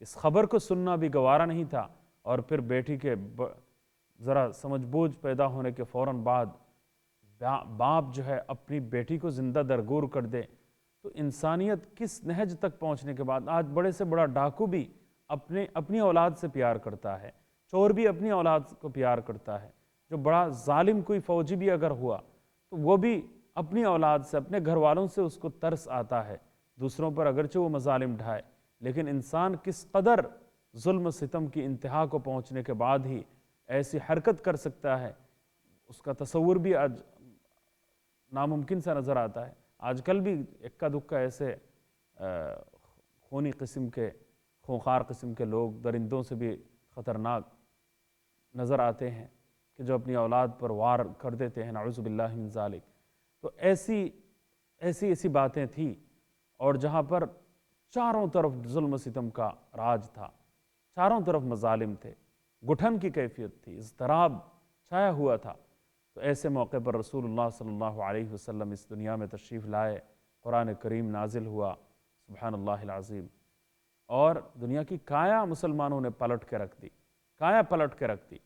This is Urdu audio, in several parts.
اس خبر کو سننا بھی گوارا نہیں تھا، اور پھر بیٹی کے ذرا سمجھ بوجھ پیدا ہونے کے فوراً بعد باپ جو ہے اپنی بیٹی کو زندہ درگور کر دے، تو انسانیت کس نہج تک پہنچنے کے بعد آج بڑے سے بڑا ڈاکو بھی اپنی اولاد سے پیار کرتا ہے، چور بھی اپنی اولاد کو پیار کرتا ہے، جو بڑا ظالم کوئی فوجی بھی اگر ہوا تو وہ بھی اپنی اولاد سے، اپنے گھر والوں سے اس کو ترس آتا ہے، دوسروں پر اگرچہ وہ مظالم ڈھائے، لیکن انسان کس قدر ظلم و ستم کی انتہا کو پہنچنے کے بعد ہی ایسی حرکت کر سکتا ہے، اس کا تصور بھی آج ناممکن سا نظر آتا ہے۔ آج کل بھی اکا دکا ایسے خونی قسم کے، خونخوار قسم کے لوگ، درندوں سے بھی خطرناک نظر آتے ہیں کہ جو اپنی اولاد پر وار کر دیتے ہیں، نعوذ باللہ من ذالک۔ تو ایسی باتیں تھیں، اور جہاں پر چاروں طرف ظلم و ستم کا راج تھا، چاروں طرف مظالم تھے، گٹھن کی کیفیت تھی، اضطراب چھایا ہوا تھا، تو ایسے موقع پر رسول اللہ صلی اللہ علیہ وسلم اس دنیا میں تشریف لائے، قرآن کریم نازل ہوا، سبحان اللہ العظیم، اور دنیا کی کایا مسلمانوں نے پلٹ کے رکھ دی، کایا پلٹ کے رکھ دی۔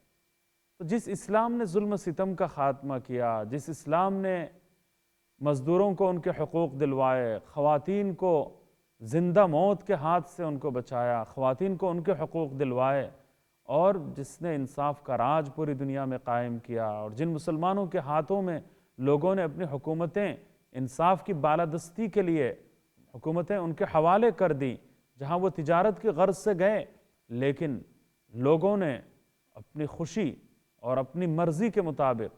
تو جس اسلام نے ظلم و ستم کا خاتمہ کیا، جس اسلام نے مزدوروں کو ان کے حقوق دلوائے، خواتین کو زندہ موت کے ہاتھ سے ان کو بچایا، خواتین کو ان کے حقوق دلوائے، اور جس نے انصاف کا راج پوری دنیا میں قائم کیا، اور جن مسلمانوں کے ہاتھوں میں لوگوں نے اپنی حکومتیں انصاف کی بالادستی کے لیے حکومتیں ان کے حوالے کر دیں، جہاں وہ تجارت کی غرض سے گئے، لیکن لوگوں نے اپنی خوشی اور اپنی مرضی کے مطابق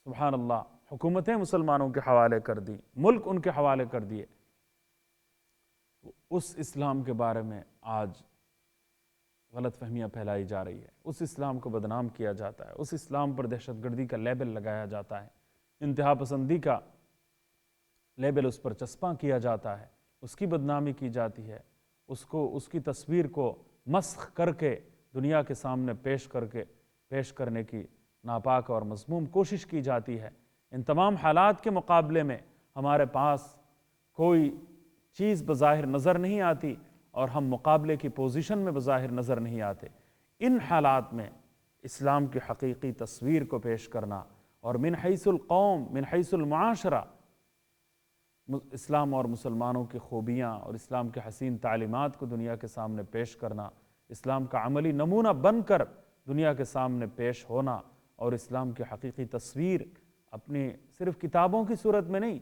سبحان اللہ حکومتیں مسلمانوں کے حوالے کر دی، ملک ان کے حوالے کر دیے۔ اس اسلام کے بارے میں آج غلط فہمیاں پھیلائی جا رہی ہے، اس اسلام کو بدنام کیا جاتا ہے، اس اسلام پر دہشت گردی کا لیبل لگایا جاتا ہے، انتہا پسندی کا لیبل اس پر چسپاں کیا جاتا ہے، اس کی بدنامی کی جاتی ہے، اس کی تصویر کو مسخ کر کے دنیا کے سامنے پیش کرنے کی ناپاک اور مذموم کوشش کی جاتی ہے۔ ان تمام حالات کے مقابلے میں ہمارے پاس کوئی چیز بظاہر نظر نہیں آتی، اور ہم مقابلے کی پوزیشن میں بظاہر نظر نہیں آتے۔ ان حالات میں اسلام کی حقیقی تصویر کو پیش کرنا، اور من حیث القوم، من حیث المعاشرہ، اسلام اور مسلمانوں کی خوبیاں اور اسلام کے حسین تعلیمات کو دنیا کے سامنے پیش کرنا، اسلام کا عملی نمونہ بن کر دنیا کے سامنے پیش ہونا، اور اسلام کی حقیقی تصویر اپنی صرف کتابوں کی صورت میں نہیں،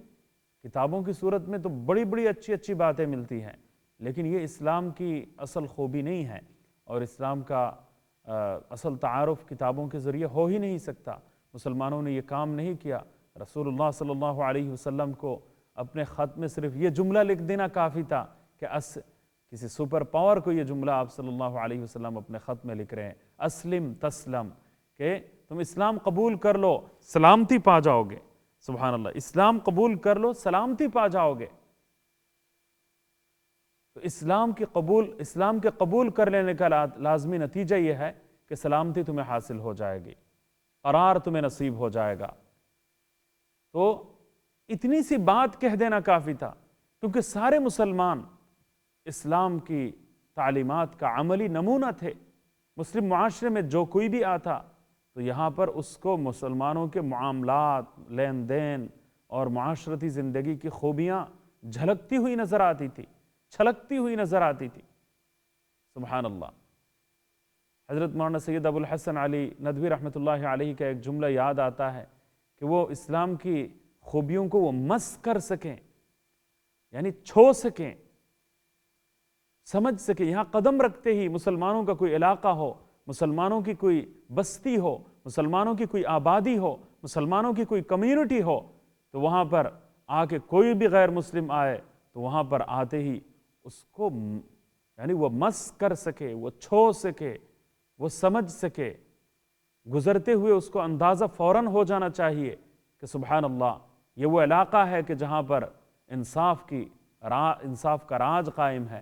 کتابوں کی صورت میں تو بڑی بڑی اچھی باتیں ملتی ہیں، لیکن یہ اسلام کی اصل خوبی نہیں ہے، اور اسلام کا اصل تعارف کتابوں کے ذریعے ہو ہی نہیں سکتا۔ مسلمانوں نے یہ کام نہیں کیا۔ رسول اللہ صلی اللہ علیہ وسلم کو اپنے خط میں صرف یہ جملہ لکھ دینا کافی تھا کہ کسی سپر پاور کو یہ جملہ آپ صلی اللہ علیہ وسلم اپنے خط میں لکھ رہے ہیں، اسلم تسلم، کہ تم اسلام قبول کر لو سلامتی پا جاؤ گے۔ سبحان اللہ، اسلام قبول کر لو سلامتی پا جاؤ گے۔ تو اسلام کے قبول کر لینے کا لازمی نتیجہ یہ ہے کہ سلامتی تمہیں حاصل ہو جائے گی، قرار تمہیں نصیب ہو جائے گا۔ تو اتنی سی بات کہہ دینا کافی تھا، کیونکہ سارے مسلمان اسلام کی تعلیمات کا عملی نمونہ تھے۔ مسلم معاشرے میں جو کوئی بھی آتا تو یہاں پر اس کو مسلمانوں کے معاملات، لین دین اور معاشرتی زندگی کی خوبیاں جھلکتی ہوئی نظر آتی تھی، چھلکتی ہوئی نظر آتی تھی۔ سبحان اللہ۔ حضرت مولانا سید ابو الحسن علی ندوی رحمۃ اللہ علیہ کا ایک جملہ یاد آتا ہے کہ وہ اسلام کی خوبیوں کو وہ مس کر سکیں، یعنی چھو سکیں، سمجھ سکیں، یہاں قدم رکھتے ہی مسلمانوں کا کوئی علاقہ ہو، مسلمانوں کی کوئی بستی ہو، مسلمانوں کی کوئی آبادی ہو، مسلمانوں کی کوئی کمیونٹی ہو، تو وہاں پر آ کے کوئی بھی غیر مسلم آئے تو وہاں پر آتے ہی اس کو یعنی وہ مس کر سکے، وہ چھو سکے، وہ سمجھ سکے، گزرتے ہوئے اس کو اندازہ فوراً ہو جانا چاہیے کہ سبحان اللہ یہ وہ علاقہ ہے کہ جہاں پر انصاف کا راج قائم ہے،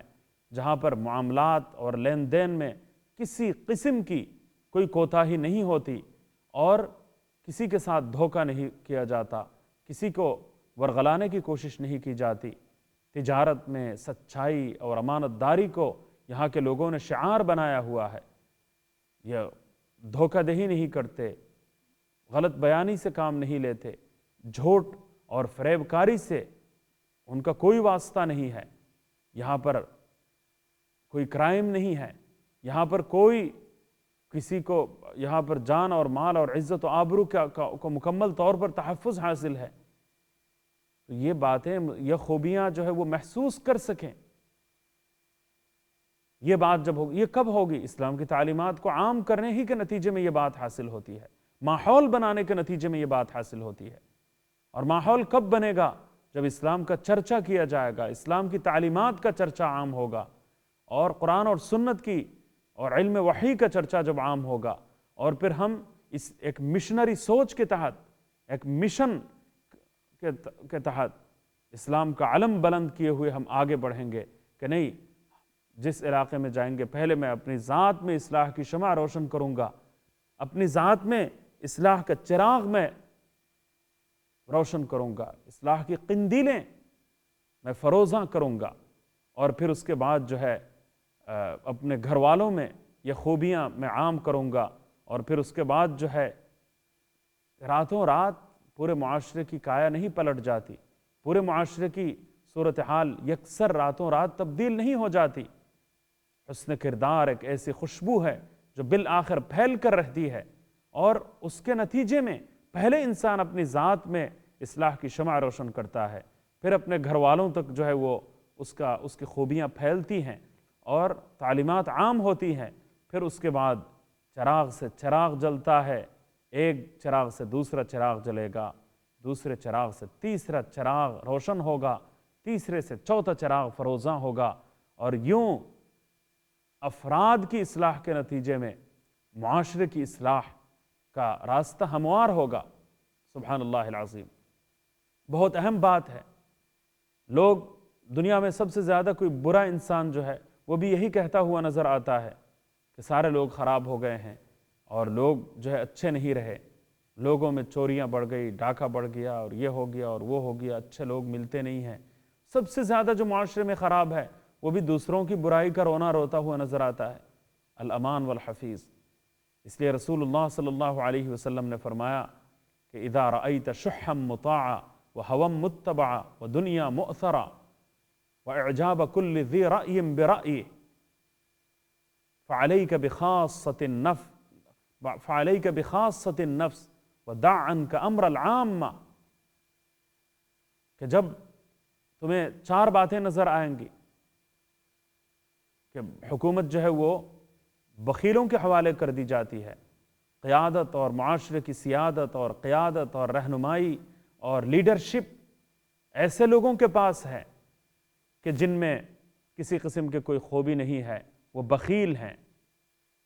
جہاں پر معاملات اور لین دین میں کسی قسم کی کوئی کوتاہی نہیں ہوتی، اور کسی کے ساتھ دھوکہ نہیں کیا جاتا، کسی کو ورغلانے کی کوشش نہیں کی جاتی، تجارت میں سچائی اور امانت داری کو یہاں کے لوگوں نے شعار بنایا ہوا ہے. یہ دھوکہ دہی نہیں کرتے، غلط بیانی سے کام نہیں لیتے، جھوٹ اور فریب کاری سے ان کا کوئی واسطہ نہیں ہے. یہاں پر کوئی کرائم نہیں ہے، یہاں پر کوئی کسی کو یہاں پر جان اور مال اور عزت و آبرو کو مکمل طور پر تحفظ حاصل ہے. تو یہ باتیں، یہ خوبیاں جو ہے وہ محسوس کر سکیں. یہ بات جب ہوگی، یہ کب ہوگی؟ اسلام کی تعلیمات کو عام کرنے ہی کے نتیجے میں یہ بات حاصل ہوتی ہے، ماحول بنانے کے نتیجے میں یہ بات حاصل ہوتی ہے. اور ماحول کب بنے گا؟ جب اسلام کا چرچا کیا جائے گا، اسلام کی تعلیمات کا چرچا عام ہوگا، اور قرآن اور سنت کی اور علم وحی کا چرچا جب عام ہوگا، اور پھر ہم اس ایک مشنری سوچ کے تحت، ایک مشن کے تحت اسلام کا علم بلند کیے ہوئے ہم آگے بڑھیں گے کہ نہیں، جس علاقے میں جائیں گے پہلے میں اپنی ذات میں اصلاح کی شمع روشن کروں گا، اپنی ذات میں اصلاح کا چراغ میں روشن کروں گا، اصلاح کی قندیلیں میں فروزاں کروں گا، اور پھر اس کے بعد جو ہے اپنے گھر والوں میں یہ خوبیاں میں عام کروں گا، اور پھر اس کے بعد جو ہے راتوں رات پورے معاشرے کی کایا نہیں پلٹ جاتی، پورے معاشرے کی صورتحال یکسر راتوں رات تبدیل نہیں ہو جاتی. حسن کردار ایک ایسی خوشبو ہے جو بالآخر پھیل کر رہتی ہے، اور اس کے نتیجے میں پہلے انسان اپنی ذات میں اصلاح کی شمع روشن کرتا ہے، پھر اپنے گھر والوں تک جو ہے وہ اس کی خوبیاں پھیلتی ہیں اور تعلیمات عام ہوتی ہیں. پھر اس کے بعد چراغ سے چراغ جلتا ہے، ایک چراغ سے دوسرا چراغ جلے گا، دوسرے چراغ سے تیسرا چراغ روشن ہوگا، تیسرے سے چوتھا چراغ فروزاں ہوگا، اور یوں افراد کی اصلاح کے نتیجے میں معاشرے کی اصلاح کا راستہ ہموار ہوگا. سبحان اللہ العظیم. بہت اہم بات ہے. لوگ دنیا میں سب سے زیادہ کوئی برا انسان جو ہے وہ بھی یہی کہتا ہوا نظر آتا ہے کہ سارے لوگ خراب ہو گئے ہیں اور لوگ جو ہے اچھے نہیں رہے، لوگوں میں چوریاں بڑھ گئی، ڈاکہ بڑھ گیا، اور یہ ہو گیا اور وہ ہو گیا، اچھے لوگ ملتے نہیں ہیں. سب سے زیادہ جو معاشرے میں خراب ہے وہ بھی دوسروں کی برائی کا رونا روتا ہوا نظر آتا ہے. الامان والحفیظ. اس لیے رسول اللہ صلی اللہ علیہ وسلم نے فرمایا کہ اذا رأیت شحا مطاعا وہوا متبعا ودنیا مؤثرا واعجاب کل ذی رأی برأی فعلیک بخاصة النفس ودع عنک امر العامہ. کہ جب تمہیں چار باتیں نظر آئیں گی کہ حکومت جو ہے وہ بخیلوں کے حوالے کر دی جاتی ہے، قیادت اور معاشرے کی سیادت اور قیادت اور رہنمائی اور لیڈرشپ ایسے لوگوں کے پاس ہے کہ جن میں کسی قسم کے کوئی خوبی نہیں ہے، وہ بخیل ہیں،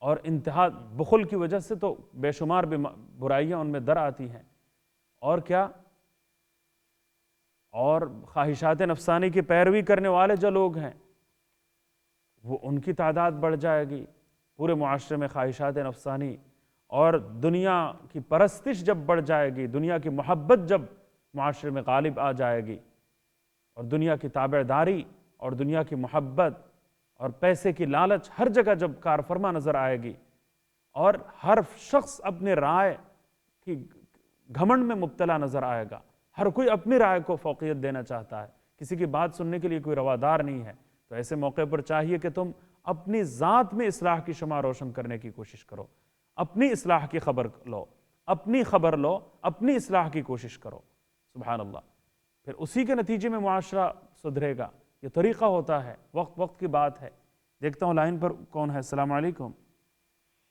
اور انتہا بخل کی وجہ سے تو بے شمار برائیاں ان میں در آتی ہیں. اور کیا؟ اور خواہشات نفسانی کی پیروی کرنے والے جو لوگ ہیں وہ ان کی تعداد بڑھ جائے گی. پورے معاشرے میں خواہشات نفسانی اور دنیا کی پرستش جب بڑھ جائے گی، دنیا کی محبت جب معاشرے میں غالب آ جائے گی، اور دنیا کی تابعداری اور دنیا کی محبت اور پیسے کی لالچ ہر جگہ جب کار فرما نظر آئے گی، اور ہر شخص اپنے رائے کی گھمنڈ میں مبتلا نظر آئے گا، ہر کوئی اپنی رائے کو فوقیت دینا چاہتا ہے، کسی کی بات سننے کے لیے کوئی روادار نہیں ہے. تو ایسے موقع پر چاہیے کہ تم اپنی ذات میں اصلاح کی شمع روشن کرنے کی کوشش کرو، اپنی اصلاح کی خبر لو، اپنی خبر لو، اپنی اصلاح کی کوشش کرو. سبحان اللہ. پھر اسی کے نتیجے میں معاشرہ سدھرے گا. یہ طریقہ ہوتا ہے، وقت کی بات ہے. دیکھتا ہوں لائن پر کون ہے. السلام علیکم.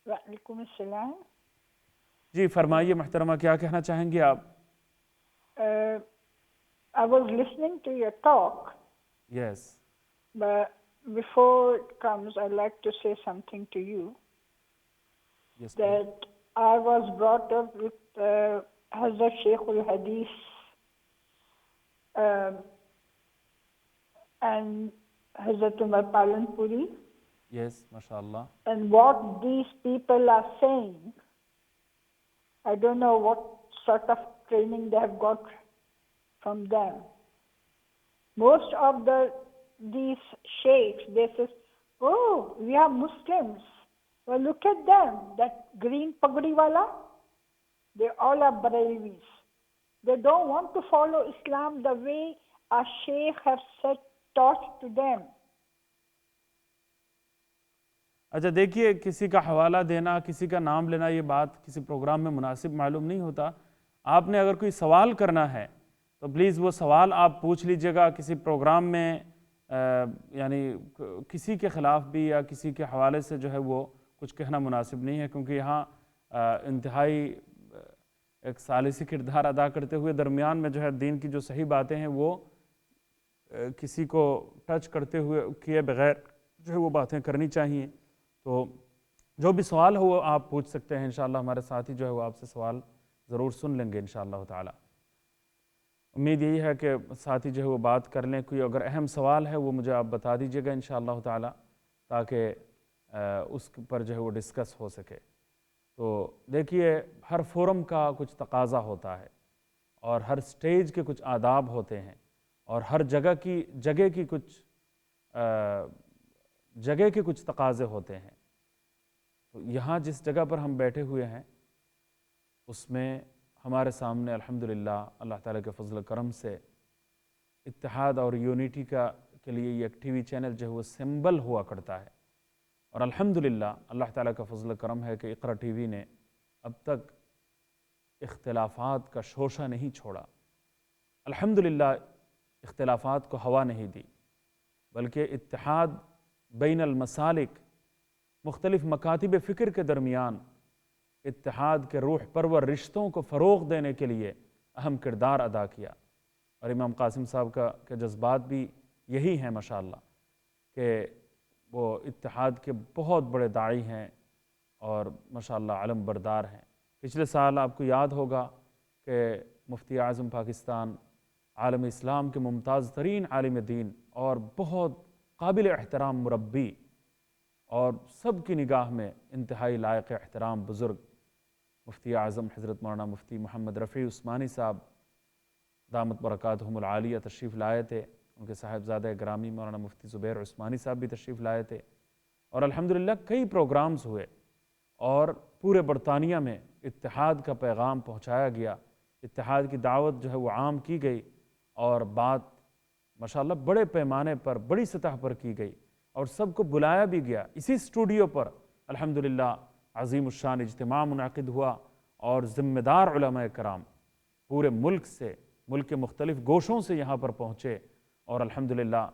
وعلیکم السلام. جی فرمائیے محترمہ، کیا کہنا چاہیں گے آپ؟ I was listening to your talk. Yes. But before it comes, I'd like to say something to you. Yes, that please. I was brought up with Hazrat Sheikh al-Hadith and Hazrat Umar Palanpuri. Yes, mashallah. And what these people are saying, I don't know what sort of training they have got from them. Most of these sheikhs, they say Oh, we are Muslims. Well, look at them. That green pagdi wala, they all are Barelvis. They don't want to follow Islam the way our sheikh have said, taught to them. اچھا دیکھیے، کسی کا حوالہ دینا، کسی کا نام لینا، یہ بات کسی پروگرام میں مناسب معلوم نہیں ہوتا. آپ نے اگر کوئی سوال کرنا ہے تو پلیز وہ سوال آپ پوچھ لیجئے گا. کسی پروگرام میں یعنی کسی کے خلاف بھی یا کسی کے حوالے سے جو ہے وہ کچھ کہنا مناسب نہیں ہے، کیونکہ یہاں انتہائی ایک ثالثی کردار ادا کرتے ہوئے درمیان میں جو ہے دین کی جو صحیح باتیں ہیں وہ کسی کو ٹچ کرتے ہوئے کیے بغیر جو ہے وہ باتیں کرنی چاہیے. تو جو بھی سوال ہو وہ آپ پوچھ سکتے ہیں. انشاءاللہ ہمارے ساتھی جو ہے وہ آپ سے سوال ضرور سن لیں گے انشاءاللہ تعالی. امید یہی ہے کہ ساتھی جو ہے وہ بات کر لیں. کوئی اگر اہم سوال ہے وہ مجھے آپ بتا دیجئے گا انشاءاللہ تعالی، تاکہ اس پر جو ہے وہ ڈسکس ہو سکے. تو دیکھیے، ہر فورم کا کچھ تقاضا ہوتا ہے اور ہر سٹیج کے کچھ آداب ہوتے ہیں اور ہر جگہ کے کچھ تقاضے ہوتے ہیں. تو یہاں جس جگہ پر ہم بیٹھے ہوئے ہیں اس میں ہمارے سامنے الحمدللہ اللہ تعالیٰ کے فضل و کرم سے اتحاد اور یونٹی کے لیے یہ ایک ٹی وی چینل جو ہے وہ سمبل ہوا کرتا ہے. اور الحمدللہ اللہ تعالیٰ کا فضل و کرم ہے کہ اقرا ٹی وی نے اب تک اختلافات کا شوشہ نہیں چھوڑا. الحمدللہ اختلافات کو ہوا نہیں دی، بلکہ اتحاد بین المسالک، مختلف مکاتب فکر کے درمیان اتحاد کے روح پرور رشتوں کو فروغ دینے کے لیے اہم کردار ادا کیا. اور امام قاسم صاحب کے جذبات بھی یہی ہیں ماشاءاللہ، کہ وہ اتحاد کے بہت بڑے داعی ہیں اور ماشاءاللہ علم بردار ہیں. پچھلے سال آپ کو یاد ہوگا کہ مفتی اعظم پاکستان، عالم اسلام کے ممتاز ترین عالم دین اور بہت قابل احترام مربی اور سب کی نگاہ میں انتہائی لائق احترام بزرگ مفتی اعظم حضرت مولانا مفتی محمد رفیع عثمانی صاحب دامت برکاتہم العالیہ تشریف لائے تھے. ان کے صاحبزادہ گرامی مولانا مفتی زبیر عثمانی صاحب بھی تشریف لائے تھے. اور الحمدللہ کئی پروگرامز ہوئے اور پورے برطانیہ میں اتحاد کا پیغام پہنچایا گیا، اتحاد کی دعوت جو ہے وہ عام کی گئی اور بات ماشاءاللہ بڑے پیمانے پر، بڑی سطح پر کی گئی اور سب کو بلایا بھی گیا. اسی اسٹوڈیو پر الحمدللہ عظیم الشان اجتماع منعقد ہوا اور ذمہ دار علماء کرام پورے ملک سے، ملک کے مختلف گوشوں سے یہاں پر پہنچے اور الحمدللہ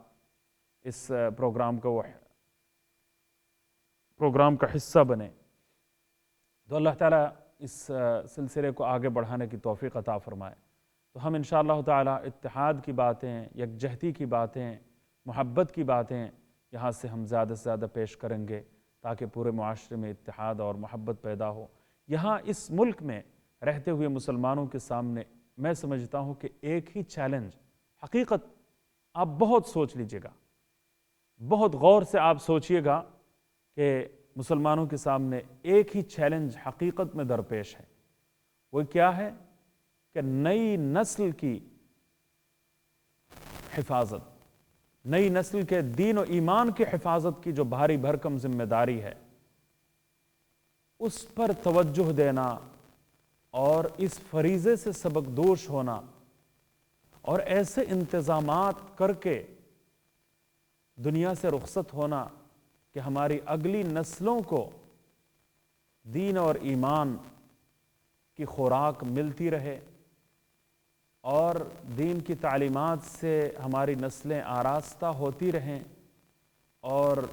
اس پروگرام کا حصہ بنے. تو اللہ تعالیٰ اس سلسلے کو آگے بڑھانے کی توفیق عطا فرمائے. تو ہم انشاءاللہ تعالیٰ اتحاد کی باتیں، یکجہتی کی باتیں، محبت کی باتیں یہاں سے ہم زیادہ سے زیادہ پیش کریں گے تاکہ پورے معاشرے میں اتحاد اور محبت پیدا ہو. یہاں اس ملک میں رہتے ہوئے مسلمانوں کے سامنے میں سمجھتا ہوں کہ ایک ہی چیلنج، حقیقت آپ بہت سوچ لیجئے گا، بہت غور سے آپ سوچئے گا کہ مسلمانوں کے سامنے ایک ہی چیلنج حقیقت میں درپیش ہے. وہ کیا ہے؟ کہ نئی نسل کی حفاظت، نئی نسل کے دین و ایمان کی حفاظت کی جو بھاری بھرکم ذمہ داری ہے، اس پر توجہ دینا اور اس فریضے سے سبکدوش ہونا اور ایسے انتظامات کر کے دنیا سے رخصت ہونا کہ ہماری اگلی نسلوں کو دین اور ایمان کی خوراک ملتی رہے اور دین کی تعلیمات سے ہماری نسلیں آراستہ ہوتی رہیں اور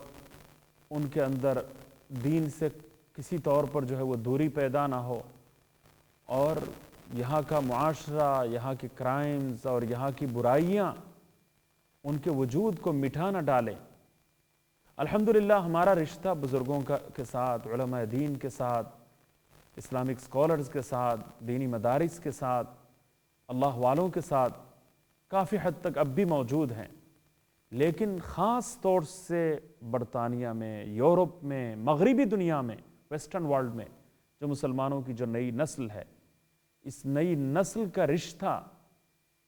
ان کے اندر دین سے کسی طور پر جو ہے وہ دوری پیدا نہ ہو اور یہاں کا معاشرہ، یہاں کی کرائمز اور یہاں کی برائیاں ان کے وجود کو مٹھا نہ ڈالیں. الحمدللہ ہمارا رشتہ بزرگوں کے ساتھ، علماء دین کے ساتھ، اسلامک اسکالرز کے ساتھ، دینی مدارس کے ساتھ، اللہ والوں کے ساتھ کافی حد تک اب بھی موجود ہیں. لیکن خاص طور سے برطانیہ میں، یورپ میں، مغربی دنیا میں، ویسٹرن ورلڈ میں جو مسلمانوں کی جو نئی نسل ہے، اس نئی نسل کا رشتہ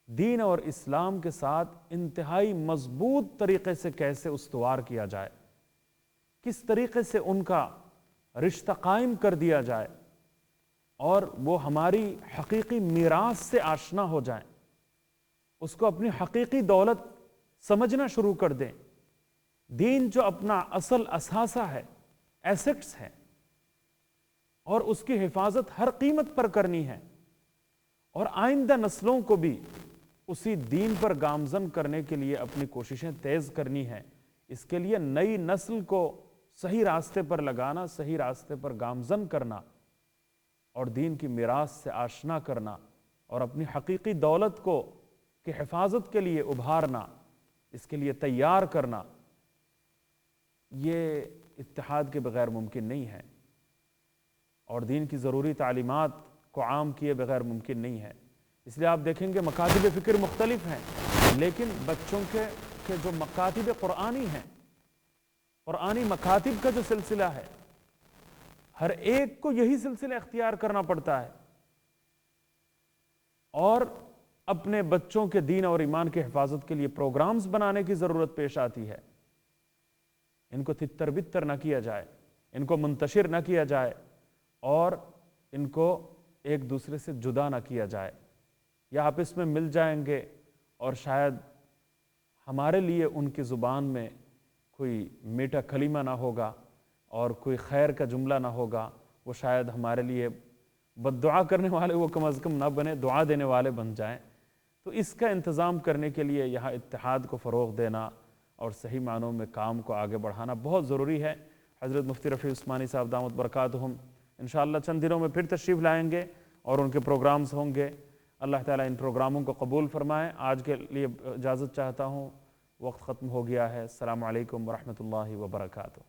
دین اور اسلام کے ساتھ انتہائی مضبوط طریقے سے کیسے استوار کیا جائے، کس طریقے سے ان کا رشتہ قائم کر دیا جائے اور وہ ہماری حقیقی میراث سے آشنا ہو جائیں، اس کو اپنی حقیقی دولت سمجھنا شروع کر دیں۔ دین جو اپنا اصل اثاثہ ہے، ایسٹس ہے، اور اس کی حفاظت ہر قیمت پر کرنی ہے، اور آئندہ نسلوں کو بھی اسی دین پر گامزن کرنے کے لیے اپنی کوششیں تیز کرنی ہیں۔ اس کے لیے نئی نسل کو صحیح راستے پر لگانا، صحیح راستے پر گامزن کرنا، اور دین کی میراث سے آشنا کرنا، اور اپنی حقیقی دولت کو کی حفاظت کے لیے ابھارنا، اس کے لیے تیار کرنا، یہ اتحاد کے بغیر ممکن نہیں ہے، اور دین کی ضروری تعلیمات کو عام کیے بغیر ممکن نہیں ہے۔ اس لیے آپ دیکھیں گے مکاتب فکر مختلف ہیں، لیکن بچوں کے جو مکاتب قرآنی ہیں، قرآنی مکاتب کا جو سلسلہ ہے، ہر ایک کو یہی سلسلہ اختیار کرنا پڑتا ہے، اور اپنے بچوں کے دین اور ایمان کی حفاظت کے لیے پروگرامز بنانے کی ضرورت پیش آتی ہے۔ ان کو تتر بتر نہ کیا جائے، ان کو منتشر نہ کیا جائے، اور ان کو ایک دوسرے سے جدا نہ کیا جائے۔ یا آپس میں مل جائیں گے اور شاید ہمارے لیے ان کی زبان میں کوئی میٹھا کلمہ نہ ہوگا اور کوئی خیر کا جملہ نہ ہوگا، وہ شاید ہمارے لیے بد دعا کرنے والے وہ کم از کم نہ بنے، دعا دینے والے بن جائیں۔ تو اس کا انتظام کرنے کے لیے یہاں اتحاد کو فروغ دینا اور صحیح معنوں میں کام کو آگے بڑھانا بہت ضروری ہے۔ حضرت مفتی رفیع عثمانی صاحب دامت برکاتہم انشاءاللہ چند دنوں میں پھر تشریف لائیں گے اور ان کے پروگرامز ہوں گے۔ اللہ تعالیٰ ان پروگراموں کو قبول فرمائے۔ آج کے لیے اجازت چاہتا ہوں، وقت ختم ہو گیا ہے۔ السلام علیکم ورحمۃ اللہ وبرکاتہ۔